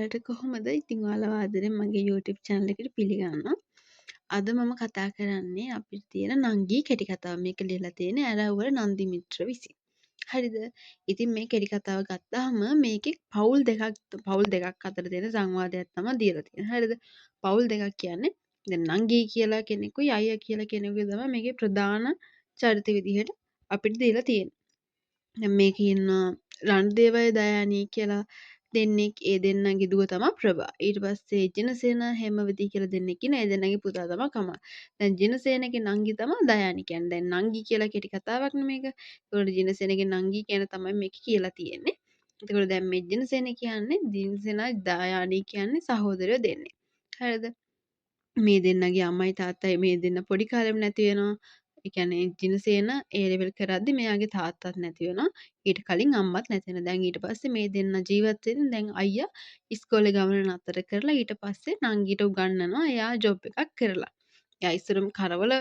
ඔයාලට කොහොමද? ඉතින් ඔයාලව ආදරෙන් මගේ YouTube channel එකට පිළිගන්නවා. අද මම කතා කරන්නේ අපිට තියෙන නංගි කෙටි කතාව. මේක ලියලා තියෙන්නේ ඇරවුවල නන්දි මිත්‍ර විසින්. හරිද? ඉතින් මේ කෙටි කතාව ගත්තාම මේකේ පවුල් දෙකක් අතර තියෙන සංවාදයක් තමයි දීලා තියෙන්නේ. හරිද? පවුල් දෙකක් කියන්නේ දැන් නංගි කියලා කෙනෙකුයි අයියා කියලා කෙනෙකුයි තමයි මේකේ ප්‍රධාන චරිත විදිහට අපිට දීලා තියෙන්නේ. දැන් මේකේ ඉන්නවා රණදේවය දයානි කියලා දෙන්නෙක්. ඒ දෙන්නගේ දුව තමයි ප්‍රභා. ඊට පස්සේ ජිනසේන හේමවති කියලා දෙන්නෙක් ඉන්නවා. ඒ දෙන්නගේ පුතා තමයි කමල්. දැන් ජිනසේනගේ නංගි තමයි දයානි කියන්නේ. දැන් නංගි කියලා කෙටි කතාවක් නේ මේක. ඒකට ජිනසේනගේ නංගි කියන තමයි මේක කියලා තියෙන්නේ. එතකොට දැන් මේ ජිනසේන කියන්නේ ජිනසේනයි දයානි කියන්නේ සහෝදරයෝ දෙන්නෙක්. හරිද? මේ දෙන්නගේ අම්මයි තාත්තයි මේ දෙන්න පොඩි කාලෙම නැති වෙනවා. ඒ කියන්නේ ජිනසේන ඒ ලෙවල් කරද්දි මෙයාගේ තාත්තත් නැති වෙනවා. ඊට කලින් අම්මත් නැති වෙනවා. දැන් ඊට පස්සේ මේ දෙන්න ජීවත් වෙන්නේ දැන් අයියා ඉස්කෝලේ ගමන නතර කරලා ඊට පස්සේ නංගිට උගන්වනවා එයා ජොබ් එකක් කරලා. එයා ඉස්සරම කරවල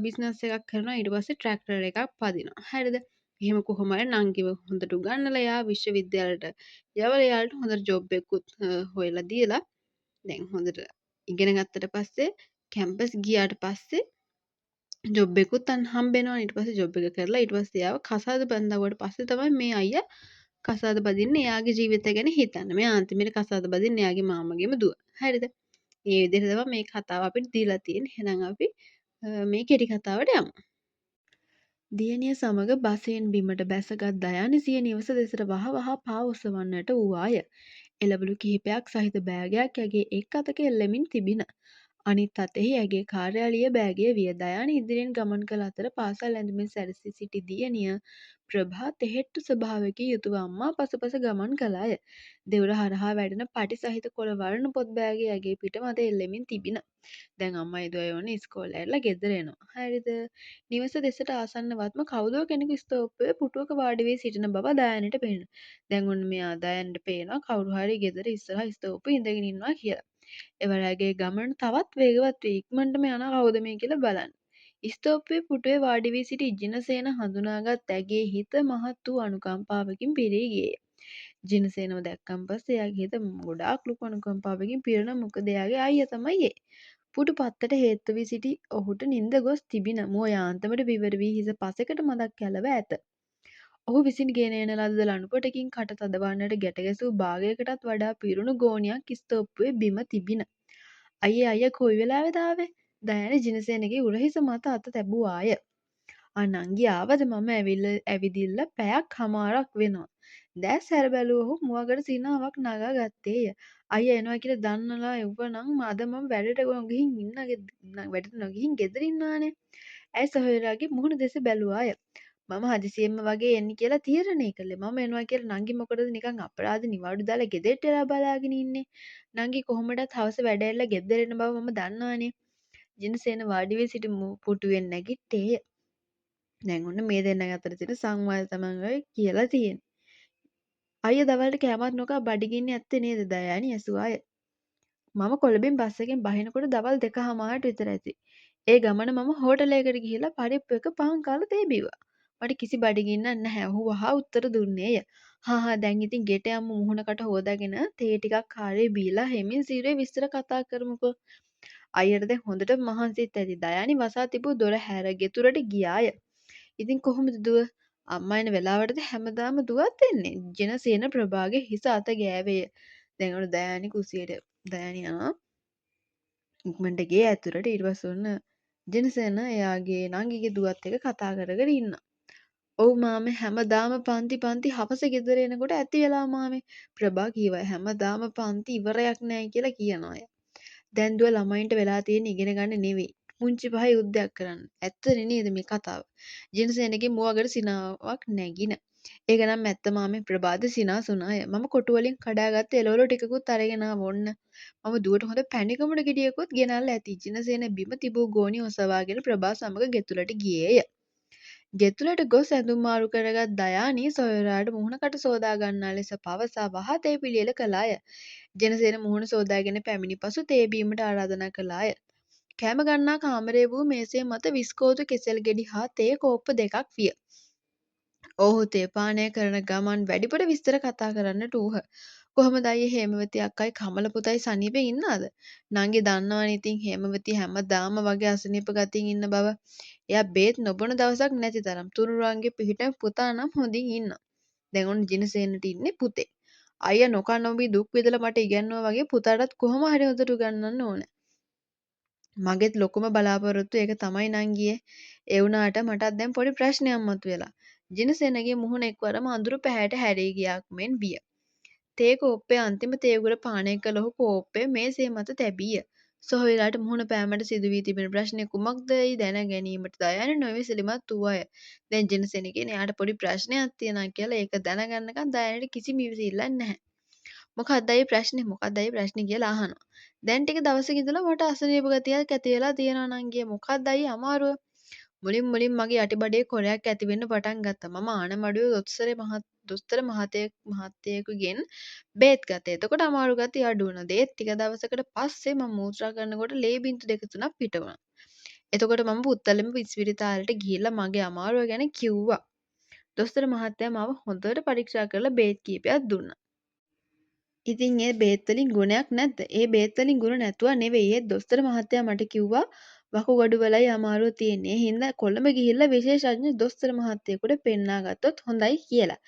බිස්නස් එකක් කරනවා. ඊට පස්සේ ට්‍රැක්ටර් එකක් පදිනවා. හරිද? එහෙම කොහොම හරි නංගිව හොඳට උගන්වලා එයා විශ්වවිද්‍යාලයට යවලා එයාට හොඳට ජොබ් එකකුත් හොයලා දීලා දැන් හොඳට ඉගෙන ගත්තට පස්සේ කැම්පස් ගියාට පස්සේ ජොබ් එකකුත් අන්න හම්බෙනවා. ඊට පස්සේ ජොබ් එක කරලා ඊට පස්සේ එයාව කසාද බඳවුවට පස්සේ තමයි මේ අයියා කසාද බදින්නේ එයාගේ ජීවිතය ගැන හිතන්නේ. මෙයා අන්තිමට කසාද බදින්නේ එයාගේ මාමගේම දුව. හරිද? මේ විදිහට තමයි මේ කතාව අපිට දීලා තියෙන්නේ. එහෙනම් අපි මේ කෙටි කතාවට යමු. දියණිය සමග බසයෙන් බිමට බැසගත් දයානි සිය නිවස දෙසට වහ පා ඔසවන්නට වූවාය. එළවලු කිහිපයක් සහිත බෑගයක් ඇගේ එක් අතක එල්ලෙමින් තිබිණ. අනිත් අතෙහි ඇගේ කාර්යාලීය බෑගය විය. දයානි ඉදිරියෙන් ගමන් කළ අතර පාසල් ඇඳුමින් සැරසී සිටි දියණිය ප්‍රභා තෙහෙට්ටු ස්වභාවයකින් යුතුව අම්මා පසුපස ගමන් කළාය. දෙවුර හරහා වැඩෙන පටි සහිත කොළ වර්ණ පොත් බෑගය ඇගේ පිට මත එල්ලෙමින් තිබිණ. දැන් අම්මයි දුවයි ඕනේ ඉස්කෝලේ ඇරලා ගෙදර එනවා. හරිද? නිවස දෙසට ආසන්නවත්ම කවුදෝ කෙනෙකු ස්තෝප්පයේ පුටුවක වාඩි වී සිටින බව දයානිට පෙනුණා. දැන් ඔන්න මෙයා දයානිට පේනවා කවුරු හරි ගෙදර ඉස්සරහා ස්තෝප්පේ ඉඳගෙන ඉන්නවා කියලා. එවරගේ ගමන තවත් වේගවත් වී ඉක්මනටම යනවා කවුද මේ කියලා බලන්න. ස්තෝප්පයේ පුටුවේ වාඩි වී සිටි ජිනසේන හඳුනාගත් ඇගේ හිත මහත් වූ අනුකම්පාවකින් පිරී ගියේය. ජිනසේනව දැක්කන් පස්සේ එයාගේ හිත ගොඩාක් ලොකු අනුකම්පාවකින් පිරෙනවා. මොකද එයාගේ අයියා තමයි ඒ. පුටු පත්තට හේතු වී සිටි ඔහුට නිින්ද ගොස් තිබිණ. මුව යාන්තමට විවර වී හිස පසෙකට මදක් කැලව ඇත. ඔහු විසින් ගෙන එන ලද ලණුපොටකින් කට තදවන්නට ගැට ගැසූ භාගයකටත් වඩා පිරුණු ගෝණියක් ස්තෝප්පුවේ බිම තිබිණ. අයියේ කොයි වෙලාවෙද ආවේ? දයානි ජිනසේනගේ උරහිස මත අත තැබුවාය. නංගි ආවද? මම ඇවිදිල්ල පැයක් හමාරක් වෙනවා. දැස් හැර බැලූ ඔහු මුවගට සිනාවක් නගා ගත්තේය. අයියා එනවා කියලා දන්නලා එව්වනම් අද මම වැඩට නොගිහින් ගෙදර ඉන්නානේ. ඇය සොහොයුරාගේ මුහුණ දෙස බැලුවාය. මම හදිසියෙන්ම වගේ එන්න කියලා තීරණය කළේ. මම එනවා කියලා නංගි මොකටද නිකන් අපරාධ නිවාඩු දාලා ගෙදරට එලා බලාගෙන ඉන්නේ. නංගි කොහොමදත් හවස වැඩ ඇරලා ගෙදර එන බව මම දන්නවනේ. ජිනසේන වාඩි වී සිටි පුටුවෙන් නැගිට්ටේය. දැන් ඔන්න මේ දෙන්නගේ අතර තියෙන සංවාදය තමයි කියලා තියෙන්නේ. අයියා දවල්ට කෑමක් නොකා බඩගින්නේ ඇත්තේ නේද? දයානි ඇසුවාය. මම කොළඹින් බස් එකෙන් බහිනකොට දවල් 2:00 විතර ඇති. ඒ ගමන මම හෝටලයකට ගිහිල්ලා පරිප්පු එක පාන් කාලා තේ බිව්වා. මට කිසි බඩගින්නක් නැහැ. ඔහු වහා උත්තර දුන්නේය. හා දැන් ඉතින් ගෙට යමු මුහුණකට හොදාගෙන තේ ටිකක් කාරේ බීලා හෙමින් සීරුවේ විස්තර කතා කරමුකෝ. අයියට දැන් හොඳට මහන්සිත් ඇති. දයානි වසා තිබූ දොර හැර ගෙතුරට ගියාය. ඉතින් කොහොමද දුව? අම්මා එන වෙලාවටද හැමදාම දුවත් එන්නේ? ජිනසේන ප්‍රභාගේ හිස අත ගෑවේය. දැන් ඔන්න දයානි කුසියට දයානි යනවා. ඉක්මනට ගේ ඇතුළට ඊට පස්සේ ඔන්න ජිනසේන එයාගේ නංගිගේ දුවත් එක්ක කතා කරගෙන ඉන්නවා. ඔව් මාමේ හැමදාම පන්ති හවස ගෙදර එනකොට ඇති වෙලා මාමේ ප්‍රභා කීවා හැමදාම පන්ති ඉවරයක් නෑ කියලා කියනවා. දැන් දුව ළමයින්ට වෙලා තියෙන ඉගෙන ගන්න නෙවෙයි. පුංචි පහ යුද්ධයක් කරන්න. ඇත්තද නේද මේ කතාව? ජිනසේනගේ මුවගට සිනාවක් නැගින. ඒක නම් ඇත්ත මාමේ ප්‍රභාද සිනාසුනාය. මම කොටු වලින් කඩාගත්ත එළවලු ටිකකුත් අරගෙන ආවොන්න. මම දුවට හොඳ පැණිකමුඩ ගෙඩියකුත් ගෙනල්ලා ඇති. ජිනසේන බිම තිබූ ගෝණි ඔසවාගෙන ප්‍රභා සමග ගෙතුළට ගියේය. ගෙතුළට ගොස් ඇඳුම් මාරු කරගත් දයානි සොයුරාට මුහුණකට සෝදා ගන්නා ලෙස පවසා වහා තේ පිළියෙල කළාය. ජනසේන මුහුණ සෝදාගෙන පැමිණි පසු තේ බීමට ආරාධනා කළාය. කෑම ගන්නා කාමරය වූ මේසය මත විස්කෝතු කෙසෙල් ගෙඩි හා තේ කෝප්ප දෙකක් විය. ඔහු තේ පානය කරන ගමන් වැඩිපුර විස්තර කතා කරන්නට වූහ. කොහොමද අයියේ හේමවති අක්කයි කමල පුතයි සනීපේ ඉන්නවද? නංගි දන්නවනේ ඉතින් හේමවති හැමදාම වගේ අසනීප ගතියින් ඉන්න බව. එයා බේත් නොබොන දවසක් නැති තරම්. තුනුරුවන්ගේ පිහිටෙන් පුතා නම් හොඳින් ඉන්නවා. දැන් ඔන්න ජිනසේනට ඉන්නේ පුතේ. අයියා නොකා නොබී දුක් විඳලා මට ඉගැන්නුවා වගේ පුතාටත් කොහොම හරි හොඳට උගන්වන්න ඕනේ. මගෙත් ලොකුම බලාපොරොත්තුව ඒක තමයි නංගියේ. ඒ වුණාට මටත් දැන් පොඩි ප්‍රශ්නයක් මතුවෙලා. ජිනසේනගේ මුහුණ එක්වරම අඳුරු පැහැයට හැරී ගියාක් මෙන් විය. තේ කෝප්පේ අන්තිම තේගුර පානය කළ ඔහු කෝප්පය මේසේ මත තැබීය. සොහොයුරාට මුහුණ පෑමට සිදුවී තිබෙන ප්‍රශ්නය කුමක්දැයි දැන ගැනීමට දයාන නොඉවසිලිමත් වූ අය. දැන් ජිනසේන කියන්නේ එයාට පොඩි ප්‍රශ්නයක් තියෙනවා කියලා ඒක දැනගන්නකම් දයානට කිසිම ඉවසිල්ලක් නැහැ. මොකක්ද අයියේ ප්‍රශ්නේ? මොකක්ද අයියේ ප්‍රශ්නේ කියලා අහනවා. දැන් ටික දවසක ඉඳලා මට අසනීප ගතියක් ඇති වෙලා තියෙනවා නංගියේ. මොකක්ද අයියේ අමාරුව? මුලින් මගේ යටිබඩේ කොරයක් ඇති වෙන්න පටන් ගත්තා. මම ආනමඩුවේ දොස්තර මහත්තයෙකුගෙන් බේත් ගත්තා. එතකොට අමාරු ගතිය අඩු වුණා. ඒත් ටික දවසකට පස්සේ මම මූත්‍රා කරනකොට ලේ බින්දු දෙක තුනක් පිට වුණා. එතකොට මම පුත්තලම ඉස්පිරිතාලෙට ගිහිල්ලා මගේ අමාරුව ගැන කිව්වා. දොස්තර මහත්තයා මාව හොඳට පරීක්ෂා කරලා බේත් කීපයක් දුන්නා. ඉතින් ඒ බේත් වලින් ගුණයක් නැද්ද? ඒ බේත් වලින් ගුණ නැතුව නෙවෙයි. ඒත් දොස්තර මහත්තයා මට කිව්වා වකුගඩු වලයි අමාරුව තියෙන්නේ. ඒ හින්දා කොළඹ ගිහිල්ලා විශේෂඥ දොස්තර මහත්තයෙකුට පෙන්නා ගත්තොත් හොඳයි කියලා.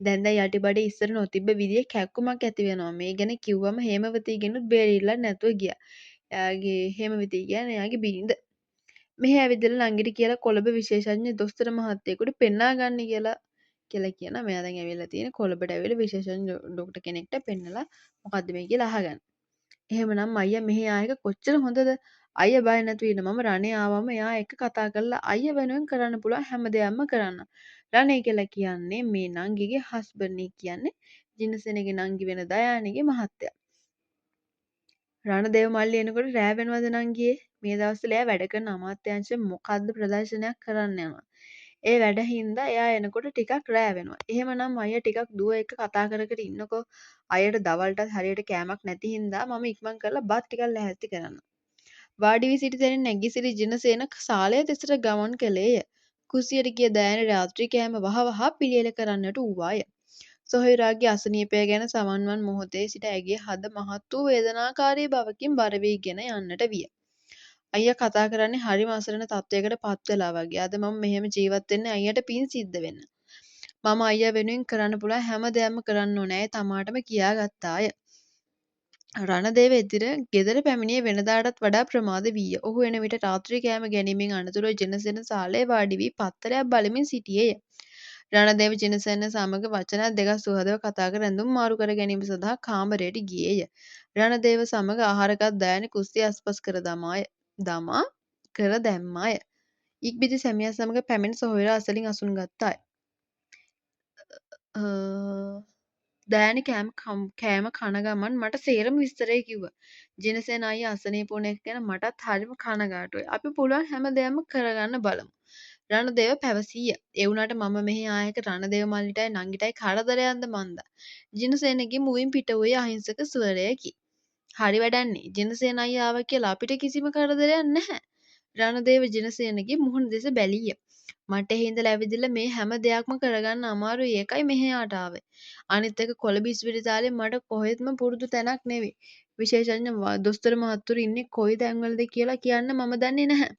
දැන් යටිබඩේ ඉස්සර නොතිබ්බ විදිහේ කැක්කුමක් ඇති වෙනවා. මේ ගැන කිව්වම හේමවතිගෙනුත් බේරිල්ලක් නැතුව ගියා. එයාගේ හේමවති කියන්නේ එයාගේ බිරිඳ. මෙහෙ ඇවිදලා ළඟට කියලා කොළඹ විශේෂඥ දොස්තර මහත්තයෙකුට පෙන්නා ගන්න කියලා කියනවා. මෙයා දැන් ඇවිල්ලා තියෙන්නේ කොළඹට ඇවිල්ලා විශේෂඥ ඩොක්ටර් කෙනෙක්ට පෙන්නලා මොකද්ද මේ කියලා අහගන්න. එහෙමනම් අයියා මෙහි ආයෙක කොච්චර හොඳද? අයියා බය නැතුව ඉන්න. මම රණේ ආවම එයා එක්ක කතා කරලා අයියා වෙනුවෙන් කරන්න පුළුවන් හැම දෙයක්ම කරන්න. රණේ කියලා කියන්නේ මේ නංගිගේ හස්බන්ඩ් කියන්නේ ජිනසෙනගේ නංගි වෙන දයානිගේ මහත්තයා. රණදේව මල්ලි එනකොට රෑ වෙනවද නංගියේ? මේ දවස්වල එයා වැඩ කරන අමාත්‍යාංශයෙන් මොකද්ද ප්‍රදර්ශනයක් කරන්න යනවා. ඒ වැඩ හින්දා එයා එනකොට ටිකක් රෑ වෙනවා. එහෙමනම් අයියා ටිකක් දුව එක්ක කතා කර කර ඉන්නකෝ. අයියට දවල්ටත් හරියට කෑමක් නැති හින්දා මම ඉක්මන් කරලා බත් ටිකක් ලැහැත්ති කරන්න. වාඩි වී සිටි තැනින් නැගී සිටි ජිනසේන සාලය දෙසට ගමන් කළේය. කුස්සියට ගිය දෑන රාත්‍රී කෑම වහ පිළියෙල කරන්නට වූවාය. සොහොයුරාගේ අසනීපය ගැන සමන්වන් මොහොතේ සිට ඇගේ හද මහත් වූ වේදනාකාරී බවකින් බර වීගෙන යන්නට විය. අයියා කතා කරන්නේ හරිම අසරණ තත්වයකට පත් වෙලා වගේ. අද මම මෙහෙම ජීවත් වෙන්නේ අයියට පින් සිද්ධ වෙන්න. මම අයියා වෙනුවෙන් කරන්න පුළුවන් හැම දෙයක්ම කරන්න ඕනේ. ඒ තමාටම කියාගත්තාය. රණදේව ගෙදර පැමිණියේ වෙනදාටත් වඩා ප්‍රමාද වීය. ඔහු එන විට රාත්‍රී කෑම ගැනීමෙන් අනතුරුව ජිනසෙන සාලේ වාඩි වී පත්තරයක් බලමින් සිටියේය. රණදේව ජිනසෙන සමග වචන දෙකක් සුහදව කතා කර ඇඳුම් මාරු කර ගැනීම සඳහා කාමරයට ගියේය. රණදේව සමග ආහාරගත් දයානි කුස්සිය අස්පස් කර දමා කර දැම්මාය. ඉක්බිති සැමියා සමග පැමිණ සොහොයුරා අසලින් අසුන් ගත්තාය. දෑනි කෑම කන ගමන් මට සේරම විස්තරේ කිව්වා. ජිනසේන අයියා අසනීප වුණ එක ගැන මටත් හරිම කනගාටුයි. අපි පුළුවන් හැම දෙයක්ම කරගන්න බලමු. රණදේව පැවසීය. ඒ වුණාට මම මෙහි ආයක රණදේව මල්ලිටයි නංගිටයි කරදරයක්ද මන්දා. ජිනසේනගේ මුවින් පිට වූයේ අහිංසක ස්වරයකි. හරි වැඩන්නේ. ජිනසේන අයියා ආවා කියලා අපිට කිසිම කරදරයක් නැහැ. රණදේව ජිනසේනගේ මුහුණ දෙස බැලීය. මට එහෙ ඉඳලා ඇවිදලා මේ හැම දෙයක්ම කරගන්න අමාරුයි ඒකයි මෙහෙයාට ආවේ. අනිත් එක කොළඹ ඉස්පිරිතාලේ මට කොහෙත්ම පුරුදු තැනක් නෙවෙයි. විශේෂඥ දොස්තර මහත්තුරු ඉන්නේ කොයි තැන්වලද කියලා කියන්න මම දන්නේ නැහැ.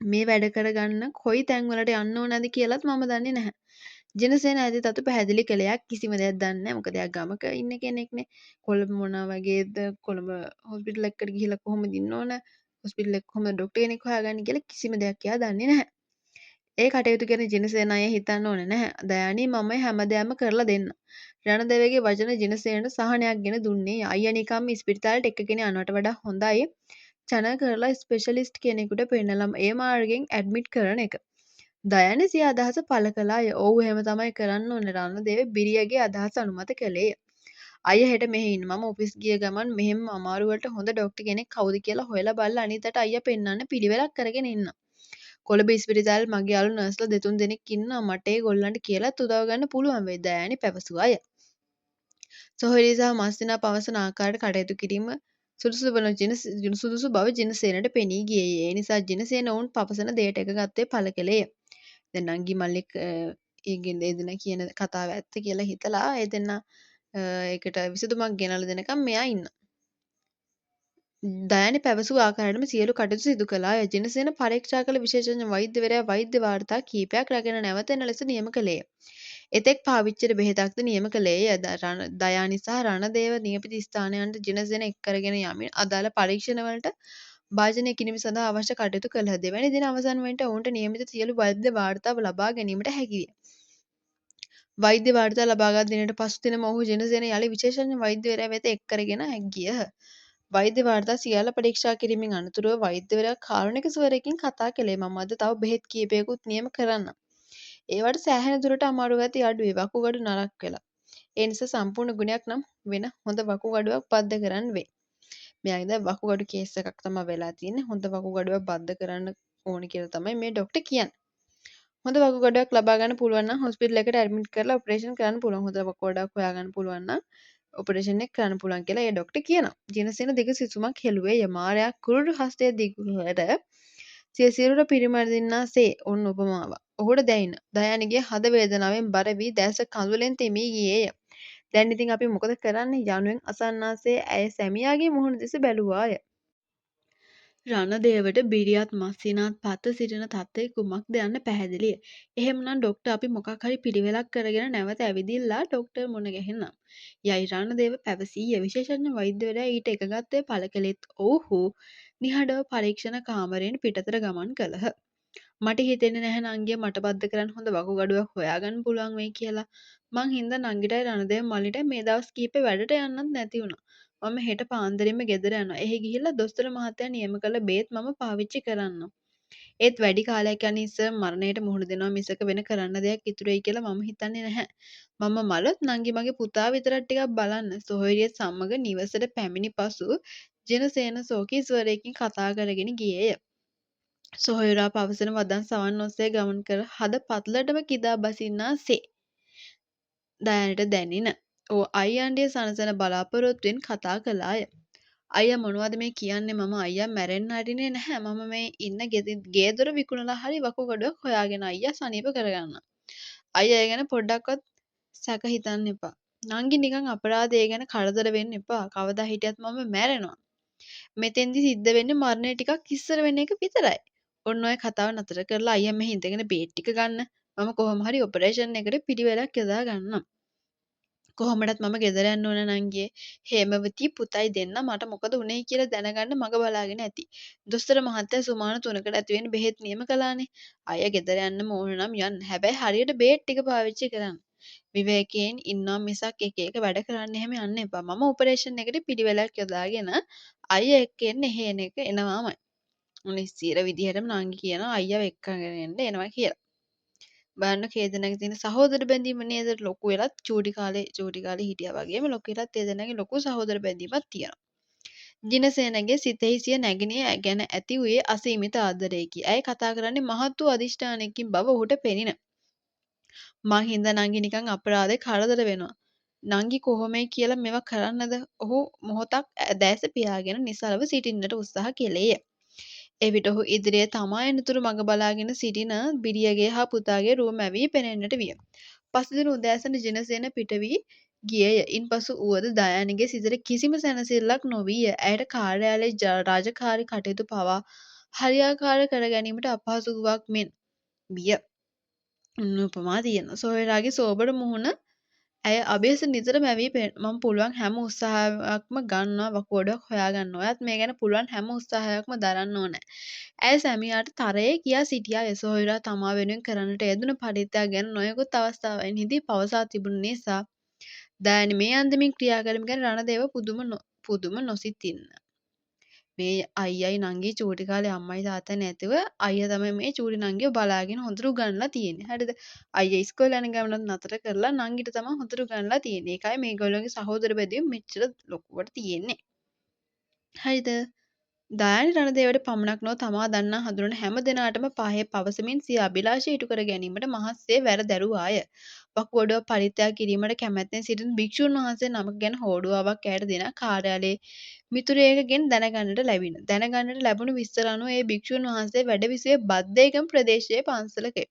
මේ වැඩ කරගන්න කොයි තැන්වලට යන්න ඕනද කියලත් මම දන්නේ නැහැ. ජිනසේන ඇති තතු පැහැදිලි කළයක් කිසිම දෙයක් දන්නේ නැහැ. මොකද එයා ගමක ඉන්න කෙනෙක්නේ. කොළඹ මොනවා වගේද කොළඹ හොස්පිටල් එකකට ගිහිල්ලා කොහොමද ඉන්න ඕන? හොස්පිටල් එක කොහොමද ඩොක්ටර් කෙනෙක් හොයාගන්නේ කියලා කිසිම දෙයක් එයා දන්නේ නැහැ. ඒ කටයුතු ගැන ජිනසේන අය හිතන්න ඕනේ නැහැ. දයානි මම හැම දෙයක්ම කරලා දෙන්න. රණදේවගේ වචන ජිනසේනට සහනයක් ගෙන දුන්නේ. අයියා නිකම්ම ඉස්පිරිතාලෙට එක්කගෙන යනවට වඩා හොඳයි. චන කරලා ස්පෙෂලිස්ට් කෙනෙකුට පෙන්නලම ඒ මාර්ගෙන් ඇඩ්මිට් කරන එක. දයානි සිය අදහස පළ කළාය. ඔව් එහෙම තමයි කරන්න ඕනේ. රණදේව බිරියගේ අදහස අනුමත කළේය. අයියා හෙට මෙහෙ ඉන්න. මම ඔෆිස් ගිය ගමන් මෙහෙම අමාරු වලට හොඳ ඩොක්ටර් කෙනෙක් කවුද කියලා හොයලා බලලා අනිතට අයියා පෙන්නන්න පිළිවෙලක් කරගෙන ඉන්න. කොළඹ ඉස්පිරිතාලේ මගේ යාළු නර්ස්ලා දෙතුන් දෙනෙක් ඉන්නවා. මට ඒ ගොල්ලන්ට කියලාත් උදව් ගන්න පුළුවන් වෙයි. දයානි පැවසුවාය. සොහොයුරිය සහ මස්තිනා පවසන ආකාරයට කටයුතු කිරීම සුදුසු බව ජිනසේනට පෙනී ගියේය. ඒ නිසා ජිනසේන ඔවුන් පවසන දෙයට එකගත්තේ පළ කළේය. දැන් නංගි මල්ලි ඒ දෙන්නා කියන කතාව ඇත්ත කියලා හිතලා ඒ දෙන්නා ඒකට විසඳුමක් ගෙනල්ලා දෙනකම් මෙයා ඉන්නවා. දයානි පැවසූ ආකාරයටම සියලු කටයුතු සිදු කළාය. ජිනසේන පරීක්ෂා කළ විශේෂඥ වෛද්‍යවරයා වෛද්‍ය වාර්තා කිහිපයක් රැගෙන නැවත එන ලෙස නියම කළේය. එතෙක් පාවිච්චියට බෙහෙතක්ද නියම කළේය. දයානි සහ රණදේව නියපිති ස්ථානයන්ට ජිනසේන එක් කරගෙන යමින් අදාළ පරීක්ෂණවලට භාජනය කිරීම සඳහා අවශ්‍ය කටයුතු කළහ. දෙවැනි දින අවසන් වනවිට ඔවුන්ට නියමිත සියලු වෛද්‍ය වාර්තා ලබා ගැනීමට හැකි විය. වෛද්‍ය වාර්තා ලබාගත් දිනයට පසු දිනම ඔහු ජිනසේන යළි විශේෂඥ වෛද්‍යවරයා වෙත එක් කරගෙන ගියහ. වෛද්‍ය වාර්තා සියල්ල පරීක්ෂා කිරීමෙන් අනතුරුව වෛද්‍යවරයා කාරුණික ස්වරයකින් කතා කළේ මම අද තව බෙහෙත් කීපයකුත් නියම කරන්නම්. ඒවට සෑහෙන දුරට අමාරු ගති අඩුයි වකුගඩු නරක් වෙලා. ඒ නිසා සම්පූර්ණ ගුණයක් නම් වෙන හොඳ වකුගඩුවක් බද්ධ කරන්න වෙයි. මෙයාගේ දැන් වකුගඩු කේස් එකක් තමයි වෙලා තියෙන්නේ. හොඳ වකුගඩුවක් බද්ධ කරන්න ඕනි කියලා තමයි මේ ડોක්ටර් කියන්නේ. හොඳ වකුගඩුවක් ලබා ගන්න පුළුවන් නම් හොස්පිටල් එකට ඇඩ්මිට් කරලා ඔපරේෂන් කරන්න පුළුවන්. හොඳ වකුගඩුවක් හොයාගන්න පුළුවන් නම් ඔපරේෂන් එක කරන්න පුළුවන් කියලා ඒ ડોක්ටර් කියනවා. ජිනසේන දිග සිසුමක් හෙළුවේ යමාරයා කුරුළු හස්තය දිගුවට සිය සිරුර පිරිමදින්නාසේ ඔන්න උපමාවක්. ඔහුට දැයින. දයානිගේ හද වේදනාවෙන් බර වී දැස කඳුලෙන් තෙමී ගියේය. දැන් ඉතින් අපි මොකද කරන්නේ යනුවෙන් අසන්නාසේ ඇය සැමියාගේ මුහුණ දෙස බැලුවාය. රණදේවට බිරියත් මස්සිනාත් පත්ව සිටින තත්ත්වය කුමක්ද යන්න පැහැදිලිය. එහෙමනම් ඩොක්ටර් අපි මොකක් හරි පිළිවෙලක් කරගෙන නැවත ඇවිදිල්ලා ඩොක්ටර් මුණ ගැහෙන්නම්. යයි රණදේව පැවසීය. විශේෂඥ වෛද්‍යවරයා ඊට එකඟත්වය පළ කළෙත් ඔවුහු නිහඬව පරීක්ෂණ කාමරයෙන් පිටතට ගමන් කළහ. මට හිතෙන්නේ නැහැ නංගිය මට බද්ධ කරන්න හොඳ වකුගඩුවක් හොයාගන්න පුළුවන් වෙයි කියලා. මං හින්දා නංගිටයි රණදේව මල්ලිටයි මේ දවස් කීපේ වැඩට යන්නත් නැති වුණා. මම හෙට පාන්දරින්ම ගෙදර යනවා. එහෙ ගිහිල්ලා දොස්තර මහත්තයා නියම කළ බේත් මම පාවිච්චි කරන්නම්. ඒත් වැඩි කාලයක් යන ඉස්සර මරණයට මුහුණ දෙනවා මිසක වෙන කරන්න දෙයක් ඉතුරු වෙයි කියලා මම හිතන්නේ නැහැ. මම මලොත් නංගි මගේ පුතා විතරක් ටිකක් බලන්න. සොහොයුරියත් සමග නිවසට පැමිණි පසු ජිනසේන සෝකී ස්වරයකින් කතා කරගෙන ගියේය. සොහොයුරා පවසන වදන් සවන් ඔස්සේ ගමන් කර හද පත්ලටම කිදා බසින්නාසේ දයානිට දැනින. අයියන්ගේ සනසන බලාපොරොත්තුවෙන් කතා කළාය. අයියා මොනවද මේ කියන්නේ මම අයියා මැරෙන්න හරිනේ නැහැ. මම මේ ඉන්න ගේ දොර විකුණලා හරි වකුගඩුවක් හොයාගෙන අයියා සනීප කරගන්නම්. අයියා ඒ ගැන පොඩ්ඩක්වත් සැක හිතන්න එපා. නංගි නිකන් අපරාධය ගැන කරදර වෙන්න එපා. කවදා හිටියත් මම මැරෙනවා. මෙතෙන්දි සිද්ධ වෙන්නේ මරණය ටිකක් ඉස්සර වෙන එක විතරයි. ඔන්න ඔය කතාව නතර කරලා අයියා මෙහි ඉඳගෙන බේත් ටික ගන්න. මම කොහොම හරි ඔපරේෂන් එකට පිළිවෙලක් යොදා ගන්නම්. කොහොමදත් මම ගෙදර යන්න ඕන නංගියේ. හේමවතී පුතයි දෙන්න මට මොකද උනේ කියලා දැනගන්න මග බලාගෙන ඇති. දොස්තර මහත්තයා සුමාන 3කට ඇති වෙන්න බෙහෙත් නියම කළානේ. අයියා ගෙදර යන්නම ඕන නම් යන්න. හැබැයි හරියට බේත් ටික පාවිච්චි කරන්න. විවේකයෙන් ඉන්නවා මිසක් එක එක වැඩ කරන්න එහෙම යන්න එපා. මම ඔපරේෂන් එකට පිළිවෙලක් යොදාගෙන අයියා එක්ක එන්න එහෙ එන එක එනවාමයි. නිස්සිර විදිහටම නංගි කියනවා අයියාව එක්කගෙන එන්න එනවා කියලා. බලන්න කේ දෙනාගේ තියෙන සහෝදර බැඳීම නේද ලොකු වෙලත් චූටි කාලේ හිටියා වගේම ලොකු වෙලත් ඒ දෙනාගේ ලොකු සහෝදර බැඳීමක් තියෙනවා. ජිනසේනගේ සිතෙහි සිය නැගණිය ගැන ඇති වූයේ අසීමිත ආදරයකි. ඇය කතා කරන්නේ මහත් වූ අදිෂ්ඨානයකින් බව ඔහුට පෙනින. මං හින්දා නංගි නිකන් අපරාධේ කරදර වෙනවා. නංගි කොහොමයි කියලා මේවා කරන්නද? ඔහු මොහොතක් දැස පියාගෙන නිසලව සිටින්නට උත්සාහ කෙළේය. එවිට ඔහු ඉදිරියේ තමා එනතුරු මඟ බලාගෙන සිටින බිරියගේ හා පුතාගේ රුව මැවී පෙනෙන්නට විය. පසුදින උදෑසන ජිනසේන පිට වී ගියේය. ඉන්පසු වුවද දයානිගේ සිතට කිසිම සැනසෙල්ලක් නොවීය. ඇයට කාර්යාලයේ රාජකාරී කටයුතු පවා හරියාකාර කර ගැනීමට අපහසුවක් මෙන් විය. උපමා තියෙනවා. සොහොයුරාගේ සෝබන මුහුණ ඇය අභියස නිතර මැවී මම පුළුවන් හැම උත්සාහයක්ම ගන්නවා වකුගඩුවක් හොයාගන්න. ඔයත් මේ ගැන පුළුවන් හැම උත්සාහයක්ම දරන්න ඕනේ. ඇය සැමියාට තරයේ කියා සිටියා. සොහොයුරා තමා වෙනුවෙන් කරන්නට යෙදුන පරිත්‍යාග ගැන නොයෙකුත් අවස්ථාවන්හිදී පවසා තිබුණු නිසා දයානි මේ අන්දමින් ක්‍රියා කිරීම ගැන රණදේව පුදුම නොසිතින්න. මේ අයියයි නංගි චූටි කාලේ අම්මයි තාත්තයි නැතිව අයියා තමයි මේ චූටි නංගිව බලාගෙන හොඳට උගන්ලා තියෙන්නේ. හරිද? අයියා ඉස්කෝලේ යන ගමනත් නතර කරලා නංගිට තමයි හොඳට උගන්ලා තියෙන්නේ. ඒකයි මේගොල්ලෝගේ සහෝදර බැඳීම මෙච්චර ලොකුවට තියෙන්නේ. හරිද? දයානි රණදේවට පමණක් නොව තමා දන්නා හඳුනන හැම දෙනාටම පාහේ පවසමින් සිය අභිලාෂය ඉටු කර ගැනීමට මහත්සේ වැර දැරුවාය. වකුගඩුව පරිත්‍යාග කිරීමට කැමැත්තෙන් සිටින භික්ෂුන් වහන්සේ නමක් ගැන හෝඩුවාවක් ඇයට දෙන කාර්යාලයේ මිතුරියකගෙන් දැනගන්නට ලැබිණ. දැනගන්නට ලැබුණු විස්තර අනුව ඒ භික්ෂුන් වහන්සේ වැඩ විසුවේ බද්දේගම ප්‍රදේශයේ පන්සලකය.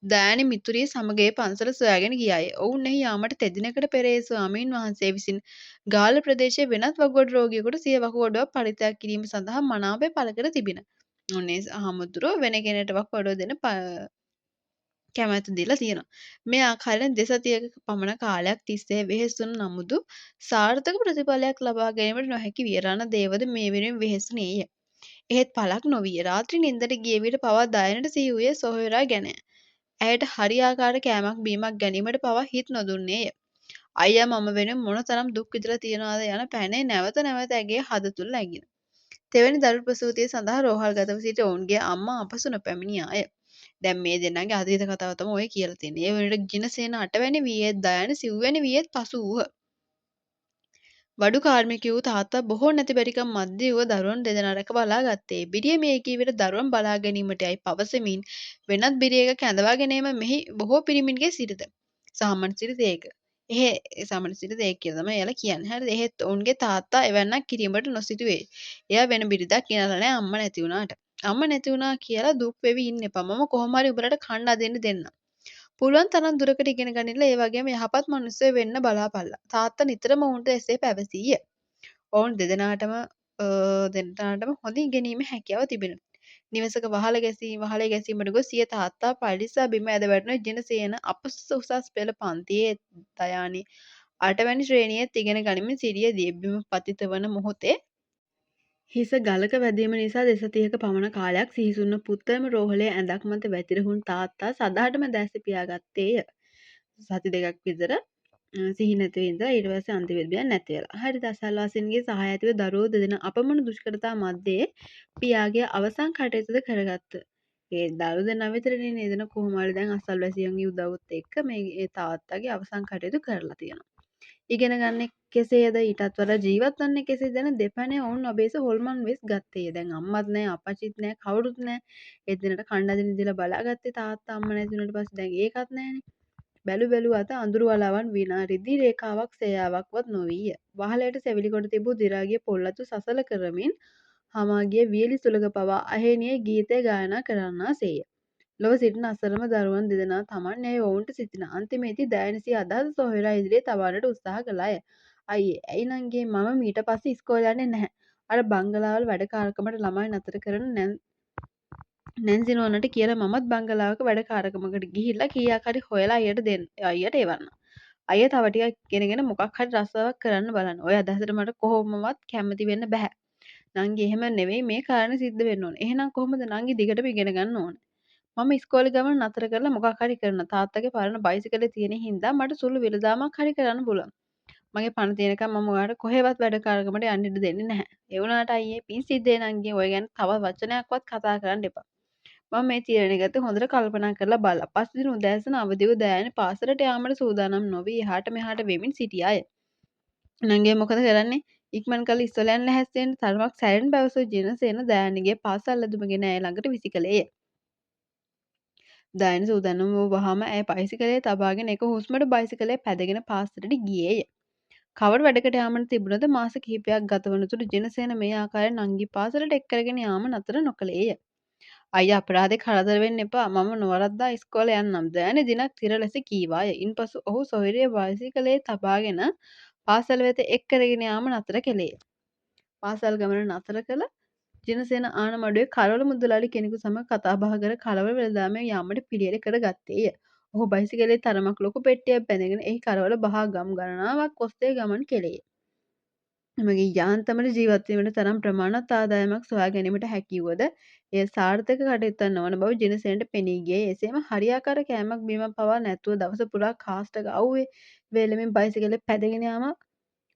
දෑනි මිතුරිය සමග ඒ පන්සල සොයාගෙන ගියාය. ඔවුන් එහි යාමට තෙදිනකට පෙර ඒ ස්වාමීන් වහන්සේ විසින් ගාල්ල ප්‍රදේශයේ වෙනත් වකුගඩු රෝගියෙකුට සිය වකුගඩුවක් පරිත්‍යාග කිරීම සඳහා මනාපය පළ කර තිබිණ. ඔන්නේ හාමුදුරුවෝ වෙන කෙනෙකුට වකුගඩුව දෙන කැමැත්ත දීලා තියෙනවා. මේ ආකාරයෙන් දෙසතියක පමණ කාලයක් තිස්සේ වෙහෙස් වුණ නමුදු සාර්ථක ප්‍රතිඵලයක් ලබා ගැනීමට නොහැකි විය. රණදේවද මේ වෙනුවෙන් වෙහෙසුණේය. එහෙත් පළක් නොවිය. රාත්‍රී නින්දට ගිය විට පවා දයනට සිහි වූයේ සොහොයුරා ගැනය. ඇයට හරියාකාර කෑමක් බීමක් ගැනීමට පවා හිත් නොදුන්නේය. අයියා මම වෙනුවෙන් මොන තරම් දුක් විඳලා තියනවාද යන පැනේ නැවත නැවත ඇගේ හද තුල නැගින. තෙවැනි දරු ප්‍රසූතිය සඳහා රෝහල්ගතව සිටි ඔවුන්ගේ අම්මා අපසු නොපැමිණියාය. දැන් මේ දෙන්නගේ අතීත කතාව තමයි ඔය කියලා තියෙන්නේ. ඒ වෙනකොට ජිනසේන 8 වැනි වියේත් දයන 9 වැනි වියේත් පසු වූහ. වඩු කාර්මිකයෝ තාත්තා බොහෝ නැති බැරිකම් මැද්දේ වූ දරුවන් දෙදෙනා රැක බලා ගත්තේ. බිරිය මේ කී විට දරුවන් බලා ගැනීමට යයි පවසමින් වෙනත් බිරියක කැඳවා ගැනීම මෙහි බොහෝ පිරිමින්ගේ සිරිත. සාමාන්‍ය සිරිත ඒක. සාමාන්‍ය සිරිත ඒක කියලා තමයි එයාලා කියන්නේ. හරිද? එහෙත් ඔවුන්ගේ තාත්තා එවැන්නක් කිරීමට නොසිතුවේ. එයා වෙන බිරිඳක් ගෙනල්ලා නැහැ අම්මා නැති වුණාට. අම්මා නැති වුණා කියලා දුක් වෙවි ඉන්න එපා. මම කොහොම හරි උඹලට කන්න අදින්න දෙන්නම්. පුළුවන් තරම් දුරකට ඉගෙන ගනිලා ඒ වගේම යහපත් මනුස්සයෝ වෙන්න බලාපල්ලා. තාත්තා නිතරම ඔවුන්ට එසේ පැවසීය. ඔවුන් දෙදෙනාටම හොඳ ඉගෙනීමේ හැකියාව තිබෙනවා. නිවසක වහලේ ගැසීමට ගොස් සිය තාත්තා පරිස්සා බිම ඇද වැටුණ ජිනසේන අපොස උසස් පෙළ පන්තියේ දයානි 8 වැනි ශ්‍රේණියේත් ඉගෙන ගනිමින් සිටියේදී බිම පතිත වන මොහොතේ හිස ගලක වැදීම නිසා දෙසතියක පමණ කාලයක් සිහිසුන්ව පුත්තම රෝහලේ ඇඳක් මත වැතිරහුන් තාත්තා සදහටම දැස පියාගත්තේය. සති දෙකක් විතර සිහි නැතිව ඉඳලා ඊට පස්සේ අන්තිමේදී නැති වෙලා. හරිද? අසල්වාසීන්ගේ සහාය ඇතිව දරුවෝ දෙදෙනා අපමණ දුෂ්කරතා මැද්දේ පියාගේ අවසන් කටයුතුද කරගත්ත. ඒ දරුවෝ දෙනා විතරනේ නේද කොහොම හරි දැන් අසල්වැසියන්ගේ උදව්වත් එක්ක මේ තාත්තාගේ අවසන් කටයුතු කරලා තියෙනවා. ඉගෙන ගන්න කෙසේද ඊටත් වඩා ජීවත් වන්නේ කෙසේද යන දෙපැනේ ඔවුන් ඔබේස හොල්මන් වෙස් ගත්තේය. දැන් අම්මත් නැහැ අප්පච්චිත් නැහැ කවුරුත් නැහැ. ඒ දිනට කන්න අදින්න දීලා බලාගත්තේ තාත්තා අම්මා නැති වුණාට පස්සේ දැන් ඒකත් නැහැනේ. බැලු අත අඳුරු වලාවන් විනා රිදි රේඛාවක් සේයාවක්වත් නොවීය. වහලයට සෙවිලි කොට තිබූ දි รา ගිය පොල් අතු සසල කරමින් හමා ගිය වියලි සුළඟ පවා අහේනියේ ගීතය ගායනා කරන්නාසේය. ලොව සිටින අසරණ දරුවන් දෙදෙනා තමන් යැයි ඔවුන්ට සිතින. අන්තිමේදී දයනසිය අදහස සොහොයුරා ඉදිරියේ තබන්නට උත්සාහ කළාය. අයියේ ඇයි නංගී මම මීට පස්සේ ඉස්කෝලේ යන්නේ නැහැ. අර බංගලාවල වැඩකාරකමට ළමයි නතර කරන නැන්සි නෝනට කියලා මමත් බංගලාවක වැඩකාරකමකට ගිහිල්ලා කීයක් හරි හොයලා අයියට එවන්න. අයියා තව ටිකක් ඉගෙනගෙන මොකක් හරි රස්සාවක් කරන්න බලන්න. ඔය අදහසට මට කොහොමවත් කැමති වෙන්න බෑ. නංගි එහෙම නෙවෙයි මේ කාරණේ සිද්ධ වෙන්න ඕනේ. එහෙනම් කොහොමද නංගි දිගටම ඉගෙන ගන්න ඕනේ. මම ඉස්කෝලේ ගමන නතර කරලා මොකක් හරි කරනවා. තාත්තගේ පරණ බයිසිකලේ තියෙන හින්දා මට සුළු විලදාමක් හරි කරන්න පුළුවන්. මගේ පණ තියෙනකම් මම ඔයාලට කොහෙවත් වැඩකාරකමට යන්න ඉඩ දෙන්නේ නැහැ. ඒ වුණාට අයියේ පින් සිද්දේ නංගි ඔය ගැන තව වචනයක්වත් කතා කරන්න එපා. මම මේ තීරණය ගත්තේ හොඳට කල්පනා කරලා බලලා. පස්සේ දින උදෑසන අවදිව දෑනි පාසලට යාමට සූදානම් නොවී එහාට මෙහාට වෙමින් සිටියාය. නංගි මොකද කරන්නේ? ඉක්මන් කළ ඉස්සල යන්න ලැහැස්ති වෙන්න තරමක් සැරෙන් පැවසූ ජිනසේන දෑනිගේ පාසල් ඇඳුමගෙන ඇය ළඟට විසිකලේය. දයන සූදානම් වූ වහාම ඇය බයිසිකලේ තබාගෙන එක හුස්මට බයිසිකලේ පැදගෙන පාසලට ගියේය. කවර වැඩකට යාමට තිබුණද මාස කිහිපයක් ගතවන තුරු ජිනසේන මේ ආකාරයෙන් නංගි පාසලට එක් කරගෙන යාම නතර නොකළේය. අයියා අපරාධේ කරදර වෙන්න එපා. මම නොවරද්දා ඉස්කෝලේ යන්නම්. දෑනි දිනක් තිර ලෙස කීවාය. ඉන්පසු ඔහු සොහොයුරිය බයිසිකලේ තබාගෙන පාසල වෙත එක් කරගෙන යාම නතර කළේය. පාසල් ගමන නතර කළ ජිනසේන ආනමඩුවේ කරවල මුදලාලි කෙනෙකු සමග කතාබහ කර කලවර වෙළඳාමේ යාමට පිළියෙල කර ගත්තේය. ඔහු බයිසිකලේ තරමක් ලොකු පෙට්ටියක් බැඳගෙන එහි කරවල බහා ගම් ගණනාවක් ඔස්සේ ගමන් කෙළේය. එමගින් යාන්තමට ජීවත් වීමට තරම් ප්‍රමාණවත් ආදායමක් සොයා ගැනීමට හැකි වුවද එය සාර්ථක කටයුත්තක් නොවන බව ජිනසේනට පෙනී ගියේ. එසේම හරියාකාර කෑමක් බීමක් පවා නැතුව දවස පුරා කාස්ටක අවුවේ වේලෙමින් බයිසිකලේ පැදගෙන යාම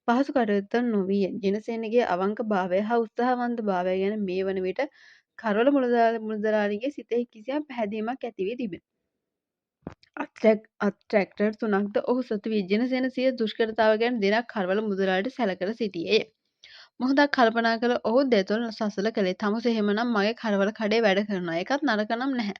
පහසු කටයුත්තක් නොවිය. ජිනසේනගේ අවංක භාවය හා උත්සාහවන්ත භාවය ගැන මේ වන විට කරවල මුදලාලිගේ සිතෙහි කිසියම් පැහැදීමක් ඇති වී තිබිණ. අත් ට්‍රැක්ටර් 3ක්ද ඔහු සතු වී ජිනසේන සිය දුෂ්කරතාව ගැන දිනක් කරවල මුදලාලිට සැලකර සිටියේය. මොහොතක් කල්පනා කළ ඔහු දෙතොල් සසල කළේ. තමුසෙ එහෙමනම් මගේ කරවල කඩේ වැඩ කරනවා. ඒකත් නරක නම් නැහැ.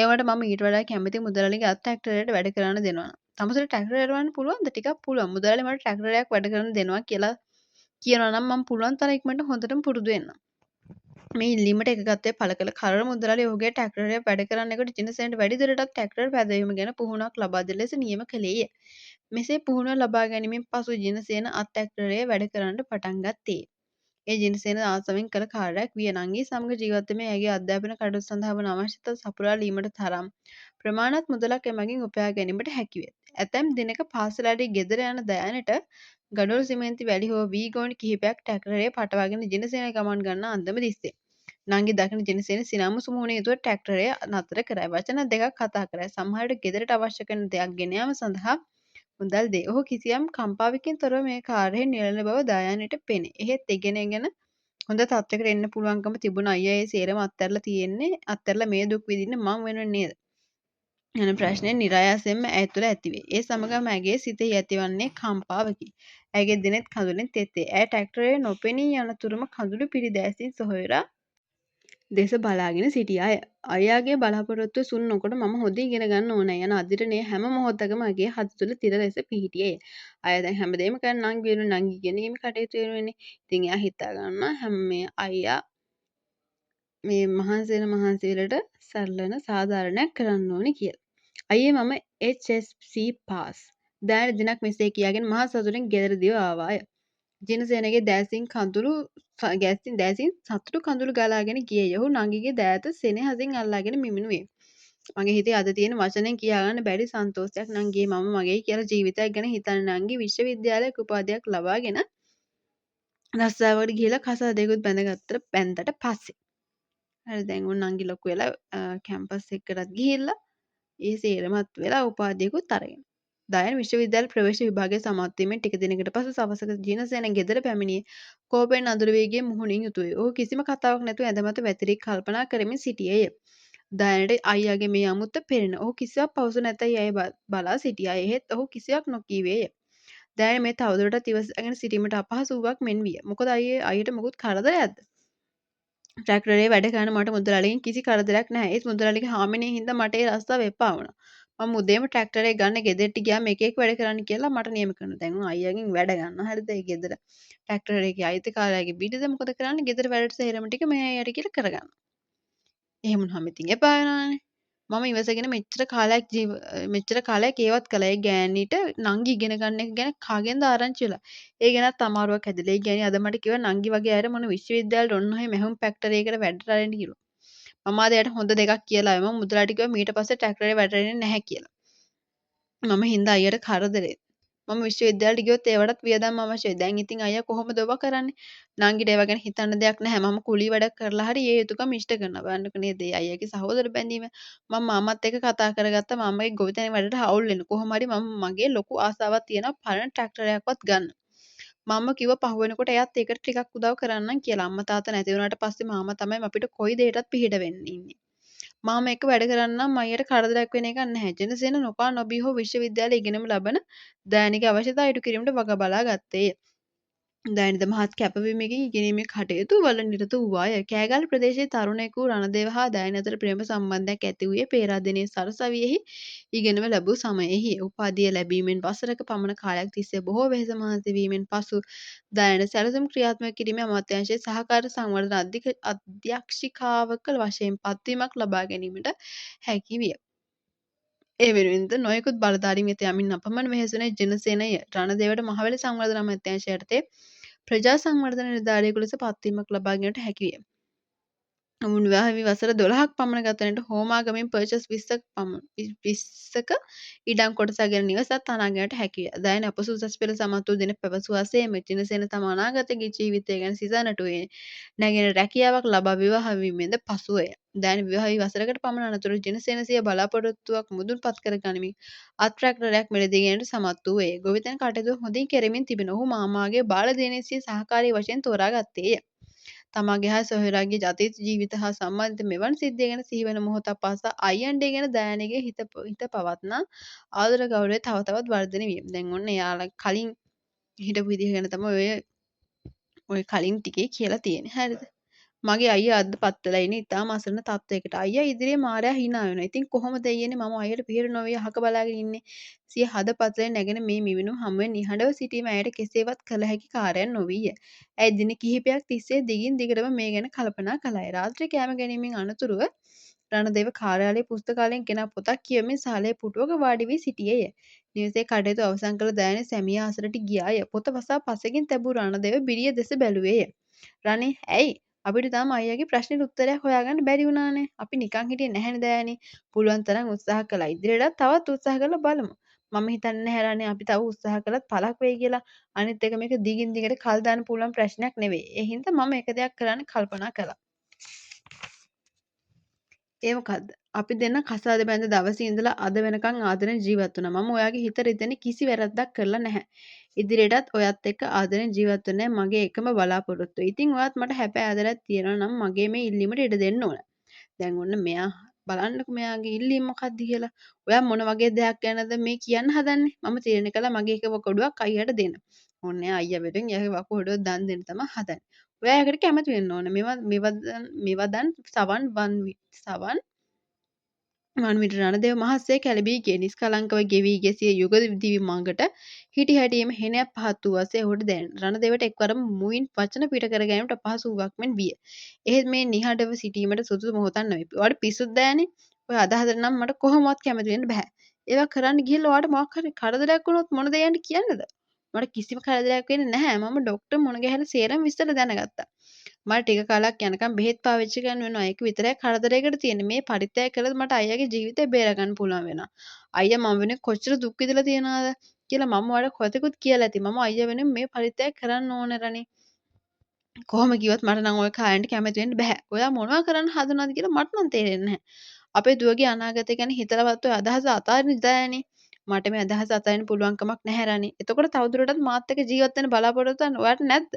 ඒවට මම ඊට වඩා කැමති මුදලාලිගේ අත් ට්‍රැක්ටරයට වැඩ කරන්න දෙනවා. තමුසෙට ට්‍රැක්ටර් එරවන්න පුළුවන්ද? ටිකක් පුළුවන්. මුදලාලි මට ට්‍රැක්ටරයක් වැඩ කරන්න දෙනවා කියලා කියනවා නම් මම පුළුවන් තරම් ඉක්මනට හොඳටම පුරුදු වෙන්නම්. මේ ඉල්ලීමට එකගත්තේ පළ කළ කරර මුදලාලි ඔහුගේ ට්‍රැක්ටරය වැඩ කරන්නෙකුට ජිනසේනට වැඩි දුරටත් ට්‍රැක්ටර් පැදවීම ගැන පුහුණුවක් ලබා දෙන ලෙස නියම කළේය. මෙසේ පුහුණුව ලබා ගැනීමෙන් පසු ජිනසේන අත් ට්‍රැක්ටරය වැඩ කරන්නට පටන් ගත්තේ. ඒ ජිනසේන ආසවෙන් කළ කාර්යයක් විය. නංගී සමග ජීවත්වීමේ ඇගේ අධ්‍යාපන කටයුතු සඳහා වන අවශ්‍යතා සපුරාලීමට තරම් ප්‍රමාණවත් මුදලක් එමගින් උපයා ගැනීමට හැකි වේ. ඇතැම් දිනක පාසල ඇරී ගෙදර යන දයානට ගඩොල් සිමෙන්ති වැලි හෝ වී ගෝනි කිහිපයක් ට්‍රැක්ටරයේ පටවාගෙන ජිනසේන ගමන් ගන්නා අන්දම දිස්සේ. නංගි දකින ජිනසේන සිනාමුසු මුහුණේ යුතුව ට්‍රැක්ටරය නතර කරයි. වචන දෙකක් කතා කරයි. සමහර විට ගෙදරට අවශ්‍ය කරන දෙයක් ගෙන යාම සඳහා මුදල් දෙයි. ඔහු කිසියම් කම්පාවකින් තොරව මේ කාර්යයෙහි නියැලෙන බව දයානට පෙනේ. එහෙත් ගෙන හොඳ තත්ත්වයකට එන්න පුළුවන්කම තිබුණ අයියා ඒ සේරම අත්හැරලා මේ දුක් විඳින්නේ මං වෙනුවෙන් නේද? යන ප්‍රශ්නය නිරායාසයෙන්ම ඇය තුළ ඇතිවේ. ඒ සමගම ඇගේ සිතෙහි ඇතිවන්නේ කම්පාවකි. ඇයගේ දිනෙත් කඳුළෙන් තෙතේ. ඇය ට්‍රැක්ටරයේ නොපෙනී යනතුරුම කඳුළු පිරි සොහොයුරා දෙස බලාගෙන සිටියාය. අයියාගේ බලාපොරොත්තුව සුන් නොකොට මම හොඳ ඉගෙන ගන්න ඕනෑ යන අදිටනය හැම මොහොතකම මගේ හද තුළ තිර ලෙස පිහිටියේ. අය දැන් හැමදේම කරන්නේ නංගි වෙනුවෙන් නංගි ඉගෙනීමේ කටයුතු වෙනුවෙන්නේ. ඉතින් එයා හිතා ගන්නවා හැම මේ අයියා මේ මහන්සි වලට සරලන සාධාරණයක් කරන්න ඕනේ කියලා. අයියේ මම HSC පාස්. දැන් දිනක් මෙසේ කියාගෙන මහා සතුටින් ගෙදර දිව ආවාය. ජිනසේනගේ දෑසින් සතුටු කඳුළු ගලාගෙන ගියේ. ඔහු නංගිගේ දෑත සෙනෙහසින් අල්ලාගෙන මිමිනුවේ. මගේ හිතේ අද තියෙන වචනෙන් කියාගන්න බැරි සන්තෝෂයක් නංගියේ මම මගේ කියලා ජීවිතයක් ගැන හිතන්නේ නංගි විශ්වවිද්‍යාලයක උපාධියක් ලබාගෙන රස්සාවකට ගිහලා කසාදයකුත් බැන්දට පස්සේ. හරි දැන් උන් නංගි ලොකු වෙලා කැම්පස් එකකටත් ගිහිල්ලා ඒ සේරමත් වෙලා උපාධියකුත් අරගෙන. දයන විශ්වවිද්‍යාල ප්‍රවේශ විභාගය සමත් වීමෙන් ටික දිනකට පසු සවසක ජිනසේන ගෙදර පැමිණියේ කෝපයෙන් අඳුර වේගයේ මුහුණින් යුතුවය. ඔහු කිසිම කතාවක් නැතුව ඇඳ මත වැතිරී කල්පනා කරමින් සිටියේය. දයනට අයියාගේ මේ අමුත්ත පෙනෙන. ඔහු කිසිවක් පවසු නැතැයි ඇය බලා සිටියා. එහෙත් ඔහු කිසිවක් නොකීවේය. දයන මේ තවදුරටත් ඉවසාගෙන සිටීමට අපහසු වූවක් මෙන් විය. මොකද අයියට මොකුත් කරදරයක්ද? ට්‍රැක්ටරේ වැඩ කරන මට මුදලාලිගෙන් කිසි කරදරයක් නැහැ. ඒත් මුදලාලිගේ හාමිනේ හින්දා මට ඒ රස්සාව එපා වුණා. මම උදේම ට්‍රැක්ටරේ ගන්න ගෙදරට ගියාම එක වැඩ කරන්න කියලා මට නියම කරනවා. දැන් උන් අයියාගෙන් වැඩ ගන්නවා. හරිද? ඒ ගෙදර ට්‍රැක්ටරේගේ අයිතිකාරයාගේ බිරිඳ මොකද කරන්නේ? ගෙදර වැඩට සේරම ටික මේ අයියට කියලා කරගන්නවා. එහෙම වුණාම ඉතින් එපා වෙනවනේ. මම ඉවසගෙන මෙච්චර කාලයක් ඒවත් කළා. ඒ ගෑණිට නංගි ඉගෙන ගන්න එක ගැන කාගෙන්ද ආරංචි වෙලා. ඒ ගැනත් අමාරුවක් හැදලා. ඒ ගෑණි අද මට කිව්වා නංගි වගේ අයට මොන විශ්වවිද්‍යාලෙට ඔන්න ඔය මෙහෙම ෆැක්ටරි වැඩට අරගෙන කියලා. මම ආද එයාට හොඳ දෙකක් කියලා ආවේ. මම මුදලාට කිව්වා මීට පස්සේ ට්‍රැක්ටරේ වැඩට එන්නේ නැහැ කියලා. මම හින්දා අයියට කරදරේ. මම විශ්වවිද්‍යාලෙට ගියොත් ඒවටත් වියදම් අවශ්‍යයි. දැන් ඉතින් අයියා කොහොමද ඔබ කරන්නේ? නංගිට ඒව ගැන හිතන්න දෙයක් නැහැ. මම කුලී වැඩක් කරලා හරි ඒ යුතුයකම් ඉෂ්ට කරනවා. බලන්නකෝ නේද? ඒ අයියාගේ සහෝදර බැඳීම. මම මාමත් එක්ක කතා කරගත්තා. මාමගේ ගොවිතැන වැඩට හවුල් වෙන්න. කොහොම හරි මගේ ලොකු ආසාවක් තියෙනවා පරණ ට්‍රැක්ටරයක්වත් ගන්න. මම කිව්වා පහු වෙනකොට එයාත් ඒකට ටිකක් උදව් කරන්නම් කියලා. අම්මා තාත්තා නැති වුණාට පස්සේ මාමා තමයි අපිට කොයි දෙයකටත් පිහිට වෙන්නේ ඉන්නේ. මාම එක්ක වැඩ කරන්නම් අයියට කරදරයක් වෙන එකක් නැහැ. ජනසේන නොකා නොබී හෝ විශ්වවිද්‍යාලයේ ඉගෙනීම ලබන දෑනිගේ අවශ්‍යතා ඉටු කිරීමට වග බලා ගත්තේය. දෑනිද මහත් කැපවීමකින් ඉගෙනීමේ කටයුතු වල නිරත වූවාය. කෑගල් ප්‍රදේශයේ තරුණයෙකු රණදේව හා දෑන අතර ප්‍රේම සම්බන්ධයක් ඇති වූයේ පේරාදෙණියේ සරසවියෙහි ඉගෙනීම ලැබූ සමයෙහි. උපාධිය ලැබීමෙන් වසරක පමණ කාලයක් තිස්සේ බොහෝ වෙහෙස මහන්සි වීමෙන් පසු දෑනට සැලසුම් ක්‍රියාත්මක කිරීමේ අමාත්‍යාංශයේ සහකාර සංවර්ධන අධ්‍යක්ෂිකාවක වශයෙන් පත්වීමක් ලබා ගැනීමට හැකි විය. ඒ වෙනුවෙන්ද නොයෙකුත් බලධාරීන් වෙත යමින් අපමණ වෙහෙසුනේ ජනසේනය රණදේවට මහවැලි සංවර්ධන අමාත්‍යාංශය යටතේ ප්‍රජා සංවර්ධන නිලධාරියෙකු ලෙස පත්වීමක් ලබා ගැනීමට හැකි විය. ඔවුන් විවාහ වී වසර 12ක් පමණ ගතනට හෝමාගමෙන් පර්චස් 20ක ඉඩම් කොටසක් ගැන නිවසක් තනා ගැනීමට හැකි විය. දයන අපසු උසස් පෙළ සමත් වූ දින පැවසුවා සේම ජනසේන තම අනාගත ජීවිතය ගැන සිතන්නට වූයේ නැගෙන රැකියාවක් ලබා විවාහ වීමෙන්ද පසුවය. දයන විවාහ වී වසරකට පමණ අනතුරු ජනසේන සිය බලාපොරොත්තුවක් මුදුන්පත් කර ගනිමින් අත් ට්‍රැක්ටරයක් මිලදී ගැනීමට සමත් වූයේ. ගොවිතැන කටයුතු හොඳින් කෙරෙමින් තිබෙන ඔහු මාමාගේ බාලදියණිය සිය සහකාරිය වශයෙන් තෝරා ගත්තේය. තමාගේ හා සොහොයුරාගේ අතීත ජීවිත හා සම්බන්ධිත මෙවන් සිද්ධිය ගැන සිහිවන මොහොතක් පාසා අයියන්ඩේ ගැන දයානගේ හිත පවත්නා ආදර ගෞරවය තව තවත් වර්ධනය විය. දැන් ඔන්න එයාලා කලින් හිටපු විදිහ ගැන තමයි ඔය කලින් ටිකේ කියලා තියෙන්නේ. හරිද? මගේ අයියා අද පත් වෙලා ඉන්නේ ඉතාම අසරණ තත්වයකට. අයියා ඉදිරියේ මාරයා hina වෙනවා. ඉතින් කොහොමද දෙයියනේ මම අයියට පිහිර නොවී අහක බලාගෙන ඉන්නේ. සිය හදපතලේ නැගෙන මේ මිවිනුම් හමුවෙන් නිහඬව සිටීම ඇයට කෙසේවත් කළ හැකි කාර්යයක් නොවීය. ඇය දින කිහිපයක් තිස්සේ දිගින් දිගටම මේ ගැන කල්පනා කළාය. රාත්‍රී කෑම ගැනීමෙන් අනතුරුව රණදේව කාර්යාලයේ පුස්තකාලයෙන් ගෙනා පොතක් කියවමින් සාලේ පුටුවක වාඩි වී සිටියේය. නිවසේ කටයුතු අවසන් කළ දෑනේ සැමියා අසලට ගියාය. පොත වසා පසෙකින් තැබූ රණදේව බිරිය දෙස බැලුවේය. රනේ ඇයි? අපිට තාම අයියාගේ ප්‍රශ්නෙට උත්තරයක් හොයාගන්න බැරි වුණානේ. අපි නිකන් හිටියේ නැහැනේ දෑනේ. පුළුවන් තරම් උත්සාහ කළා. ඉදිරියටත් තවත් උත්සාහ කරලා බලමු. මම හිතන්නේ නැහැ රනේ අපි තව උත්සාහ කළත් පළක් වෙයි කියලා. අනිත් එක මේක දිගින් දිගට කල් දාන්න පුළුවන් ප්‍රශ්නයක් නෙවෙයි. ඒ හින්දා මම එක දෙයක් කරන්න කල්පනා කළා. ඒ මොකද්ද? අපි දෙන්න කසාද බැඳ දවසේ ඉඳලා අද වෙනකන් ආදරෙන් ජීවත් වුණා. මම ඔයාගේ හිත රිදෙන්නේ කිසි වැරද්දක් කරලා නැහැ. ඉදිරියටත් ඔයත් එක්ක ආදරෙන් ජීවත් වෙන්න මගේ එකම බලාපොරොත්තුව. ඉතින් ඔයත් මට හැපෑ ආදරයක් තියෙනවා නම් මගේ මේ ඉල්ලීමට ඉඩ දෙන්න ඕන. දැන් ඔන්න මෙයා බලන්නකො මෙයාගේ ඉල්ලීම මොකක්ද කියලා. ඔයා මොන වගේ දෙයක් ගැනද මේ කියන්න හදන්නේ? මම තීරණය කළා මගේ එක වකුඩුවක් අයියට දෙන්න. ඕන්න අයියා වෙනුවෙන් එයාගේ වකුඩුව දන් දෙන්න තමයි හදන්නේ. ඔයා ඒකට කැමති වෙන්න ඕන. මේවා දැන් සවන් වන්විට රණදේව මහත්සේ කැළඹී ගිය නිස්කලංකව ගෙවී ගිය සිය යුග දිවි මඟට හිටි හැටියේම හෙනයක් පහත් වූ වාසේ ඔහුට දැනෙන. රණදේවට එක්වරම මුවින් වචන පිට කර ගැනීමට අපහසු වූවක් මෙන් විය. එහෙත් මේ නිහඬව සිටීමට සුදුසු මොහොතක් නොවේ. ඔයාට පිස්සුද දෑනේ? ඔය අදහසට නම් මට කොහොමවත් කැමති වෙන්න බෑ. ඒවා කරන්න ගිහලා ඔයාට මොකක් හරි කරදරයක් වුණොත් මොන දෙයන්ට කියන්නද? මට කිසිම කරදරයක් වෙන්නේ නැහැ. මම ඩොක්ටර් මුණ ගැහිලා සේරම විස්තර දැනගත්තා. මට ටික කාලයක් යනකම් බෙහෙත් පාවිච්චි කරන්න වෙනවා. ඒක විතරයි කරදරයකට තියෙන්නේ. මේ පරිත්‍යාග කළොත් මට අයියාගේ ජීවිතේ බේරගන්න පුළුවන් වෙනවා. අයියා මම වෙනුවෙන් කොච්චර දුක් විඳලා තියනවද කියලා මම ඔයාලට කොතෙකුත් කියලා ඇති. මම අයියා වෙනුවෙන් මේ පරිත්‍යාග කරන්න ඕනේ රනේ. කොහොම කිව්වත් මට නම් ඔය කායන්ට කැමති වෙන්න බෑ. ඔයා මොනවා කරන්න හදනවද කියලා මට නම් තේරෙන්නේ නැහැ. අපේ දුවගේ අනාගතය ගැන හිතලවත් ඔය අදහස අතාරින්න දායනේ. මට මේ අදහස අතාරින්න පුළුවන් කමක් නැහැ රනේ. එතකොට තවදුරටත් මාත් එක්ක ජීවත් වෙන්න බලාපොරොත්තු වෙන ඔයාට නැද්ද?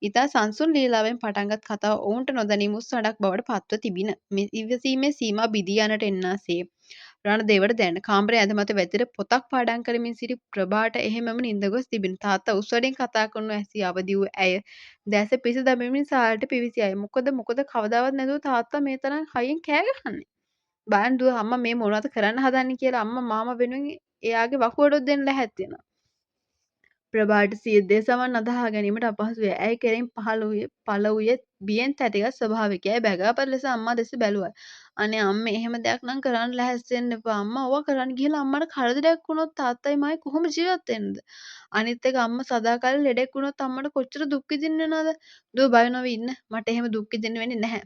ඉතා සංසුන් ලීලාවෙන් පටන්ගත් කතාව ඔවුන්ට නොදැනී මුස්සඩක් බවට පත්ව තිබිණ. ඉවසීමේ සීමා බිදී යනට එන්නාසේ. රණදේවට දැනෙන කාමරය ඇද මත වැතිර පොතක් පාඩම් කරමින් සිටි ප්‍රභාට එහෙමම නිින්ද ගොස් තිබිණ. තාත්තා උස්සඩෙන් කතා කරනු ඇසී අවදි වූ ඇය දැස පිස දමමින් සාලට පිවිසියයි. මොකද කවදාවත් නැතුව තාත්තා මේ තරම් හයියෙන් කෑ ගහන්නේ. බලන්න දුව අම්මා මේ මොනවද කරන්න හදන්නේ කියලා අම්මා මාමා වෙනුවෙන් එයාගේ වකුගඩුව දෙන්න ලැහැත් වෙනවා. ප්‍රභාට සියද්දේ සමන් අදහා ගැනීමට අපහසු වේ. ඇය කෙරෙන් පළ වූයේ බියෙන් තැතිගත් ස්වභාවිකයි. ඇය බැගාපත් ලෙස අම්මා දෙස බැලුවා. අනේ අම්මේ එහෙම දෙයක් නම් කරන්න ලැහැස්ති වෙන්න එපා. අම්මා ඕවා කරන්න ගිහලා අම්මට කරදරයක් වුණොත් තාත්තයි මායි කොහොම ජීවත් වෙන්නද? අනිත් එක අම්මා සදාකාලෙ ලෙඩෙක් වුණොත් අම්මට කොච්චර දුක් විඳින්න වෙනවද? දුව බය නොවී ඉන්න. මට එහෙම දුක් විඳින්න වෙන්නේ නැහැ.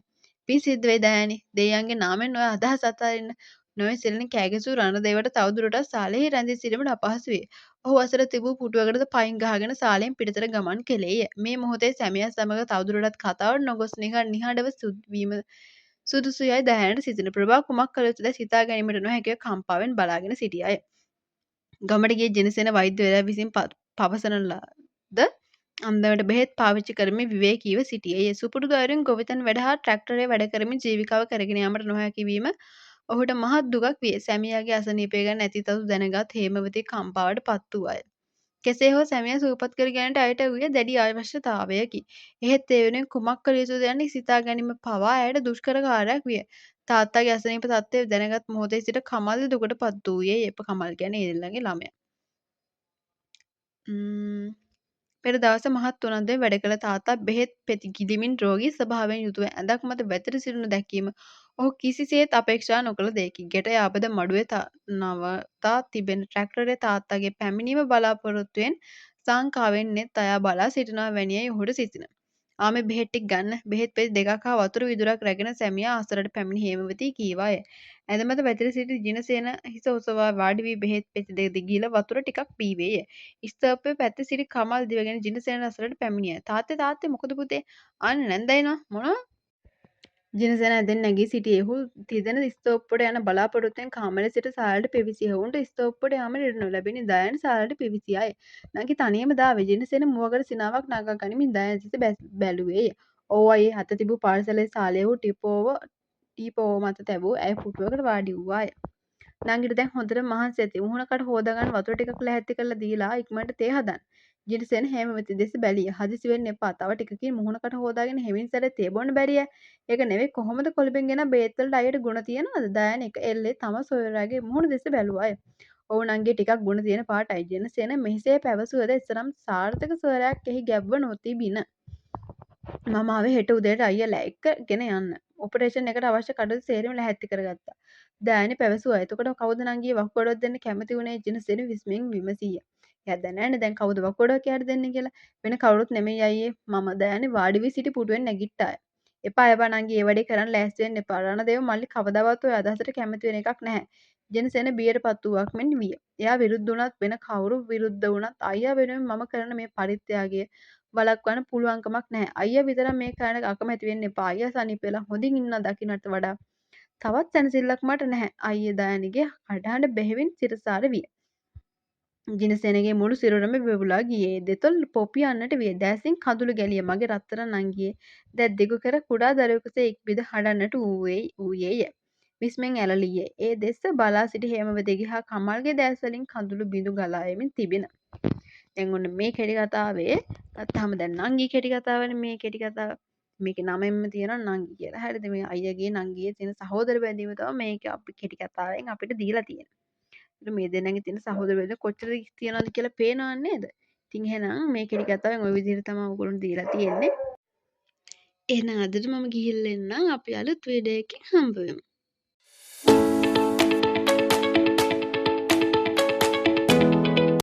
පින් සිද්ධ වෙයි දයානි. දෙයියන්ගේ නාමයෙන් ඔය අදහස් අතාරින්න. නොයෙසිරෙන කෑගසූ රණදේවට තවදුරටත් සාලෙහි රැඳී සිටීමට අපහසු විය. ඔහු අසල තිබූ පුටුවකටද පයින් ගහගෙන සාලෙන් පිටතට ගමන් කෙළේය. මේ මොහොතේ සැමියා සමග තවදුරටත් කතාවට නොගොස් නිහඬව වීම සුදුසු යයි දයානට සිතින. ප්‍රභා කුමක් කළ යුතුද සිතා ගැනීමට නොහැකිව කම්පාවෙන් බලාගෙන සිටියාය. ගමට ගිය ජිනසේන වෛද්‍යවරයා විසින් පවසන ලද අන්දමට බෙහෙත් පාවිච්චි කරමින් විවේකීව සිටියේ. සුපුරුදු අයුරින් ගොවිතැන් වැඩ හා ට්‍රැක්ටරයේ වැඩ කරමින් ජීවිකාව කරගෙන යාමට නොහැකි වීම ඔහුට මහත් දුකක් විය. සැමියාගේ අසනීපය ගැන නැතිතතු දැනගත් හේමවතී කම්පාවට පත් වූ අය. කෙසේ හෝ සැමියා සුවපත් කර ගැනීමට ඇයට වූයේ දැඩි අවශ්‍යතාවයකි. එහෙත් ඒ වෙනුවෙන් කුමක් කළ යුතුද යන්න සිතා ගැනීම පවා ඇයට දුෂ්කර කාර්යයක් විය. තාත්තාගේ අසනීප තත්ත්වය දැනගත් මොහොතේ සිට කමල්ද දුකට පත් වූයේ. කමල් කියන්නේ ඊළඟේ ළමයා. පෙර දවස මහත් උනන්දුවෙන් වැඩ කළ තාත්තා බෙහෙත් පෙති ගිලිමින් රෝගී ස්වභාවයෙන් යුතුව ඇඳක් මත වැතිර සිටිනු දැකීම ඔහු කිසිසේත් අපේක්ෂා නොකළ දෙයකි. ගෙට යාබද මඩුවේ නවතා තිබෙන ට්‍රැක්ටරයේ තාත්තාගේ පැමිණීම බලාපොරොත්තුවෙන් සංකාවෙන් නෙත් අයා බලා සිටිනවා වැනියයි ඔහුට සිතින. ආමේ බෙහෙත් ටික ගන්න. බෙහෙත් පෙති දෙකක් හා වතුර විදුරක් රැගෙන සැමියා අසලට පැමිණි හේමවතී කීවාය. ඇඳ මත වැතිර සිටි ජිනසේන හිස ඔසවා වාඩි වී බෙහෙත් පෙති දෙක දිගිල වතුර ටිකක් පීවේය. ස්තූපයේ පැත්තේ සිටි කමල් දිවගෙන ජිනසේන අසලට පැමිණියා. තාත්තේ මොකද පුතේ? අනේ නැන්දයිනවා මොනවා? ජිනසේන ඇදෙන් නැගී සිටියේ. ඔහු තිදෙන ස්තූපයට යන බලාපොරොත්තුවෙන් කාමරයේ සිට සාලට පිවිසිය. ඔවුන්ට ස්තූපයට යාමට ඉඩ නොලැබිණි. දයානි සාලට පිවිසියාය. නංගි තනියම දාවේ. ජිනසේන මුවගට සිනාවක් නගා ගනිමින් දයානි දෙස බැලුවේය. "ඔව් අයියේ" අත තිබූ පාර්සලයේ සාලේ වූ ටීපෝව මත තැබූ ඇය පුටුවකට වාඩි වූවාය. නංගිට දැන් හොඳටම මහන්සි ඇති. මුහුණ කඩ හෝදා ගන්න වතුර ටිකක් ලැහැත්ති කරලා දීලා ඉක්මනට තේ හදන්න. ජිනසෙන හේමවති දෙස බැලිය. හදිසි වෙන්න එපා. තව ටිකකින් මුහුණකට හොදාගෙන හෙමින් සැරේ තේ බොන්න බැරිය. ඒක නෙවෙයි කොහොමද කොළඹෙන් ගෙන බේත් වලට අයියට ගුණ තියනවද? දයාන එක එල්ලේ තම සොයුරාගේ මුහුණ දෙස බැලුවාය. ඔව් නංගි ටිකක් ගුණ තියෙන පාටයි. ජිනසෙන මෙහිසේ පැවසුවද එතරම් සාර්ථක ස්වරයක් එහි ගැබ්ව නොතිබිණ. මම ආවේ හෙට උදේට අයියලා එක්කගෙන යන්න. ඔපරේෂන් එකට අවශ්‍ය කටයුතු සේරම ලැහැත්ති කරගත්තා. දයානි පැවසුවා. එතකොට කවුද නංගී වකුගඩුවක් දෙන්න කැමති වුණේ? ජිනසෙන විස්මයෙන් විමසීය. එයා දන්නෑනේ දැන් කවුද වකුගඩුවක් එයාට දෙන්නේ කියලා. වෙන කවුරුත් නෙමෙයි අයියේ. මම දයානි වාඩි වී සිටි පුටුවෙන් නැගිට්ටාය. එපා නංගී ඒ වැඩේ කරන්න ලෑස්ති වෙන්න එපා. රණදේව මල්ලි කවදාවත් ඔය අදහසට කැමති වෙන එකක් නැහැ. ජෙනසෙන බියටපත් වූවක් මෙන් විය. එයා විරුද්ධ වුණත් වෙන කවුරු විරුද්ධ වුණත් අයියා වෙනුවෙන් මම කරන මේ පරිත්‍යාගය වළක්වන්න පුළුවන්කමක් නැහැ. අයියා විතරක් මේ කරන්න අකමැති වෙන්න එපා. අයියා සනීප වෙලා හොඳින් ඉන්නවා දකින්නට වඩා තවත් සැනසෙල්ලක් මට නැහැ. අයියේ දයානිගේ කටහඬ බෙහෙවින් සිරසාර විය. ජිනසේනගේ මුළු සිරුරම වෙවුලා ගියේ. දෙතොල් පොපියන්නට විය. දැසින් කඳුළු ගැලිය. මගේ රත්තරන් නංගියේ දැත් දිගු කර කුඩා දරුවෙකුසේ එක්බිද හඬන්නට වූයේය. විස්මෙන් ඇලලියේ. ඒ දෙස බලා සිටි හේමවතිගේ හා කමල්ගේ දැස් වලින් කඳුළු බිඳු ගලා යමින් තිබිණ. දැන් ඔන්න මේ කෙටි කතාවේ ගත්තාම දැන් නංගි කෙටි කතාවනේ මේ කෙටි කතාව. මේකේ නමෙන්ම තියෙනවා නංගි කියලා. හරිද? මේ අයියගේ නංගියේ තියෙන සහෝදර බැඳීම තමයි මේක අපි කෙටි කතාවෙන් අපිට දීලා තියෙන්නේ. ඒත් මේ දෙන්නගේ තියෙන සහෝදර බැඳීම කොච්චර තියනවද කියලා පේනව නේද? ඉතින් එහෙනම් මේ කෙටි කතාවෙන් ওই විදිහට තමයි ඔයගොල්ලෝ දීලා තියෙන්නේ. එහෙනම් අදට මම ගිහිල්ලා එන්නම්. අපි අලුත් වීඩියෝ එකකින් හම්බ වෙමු.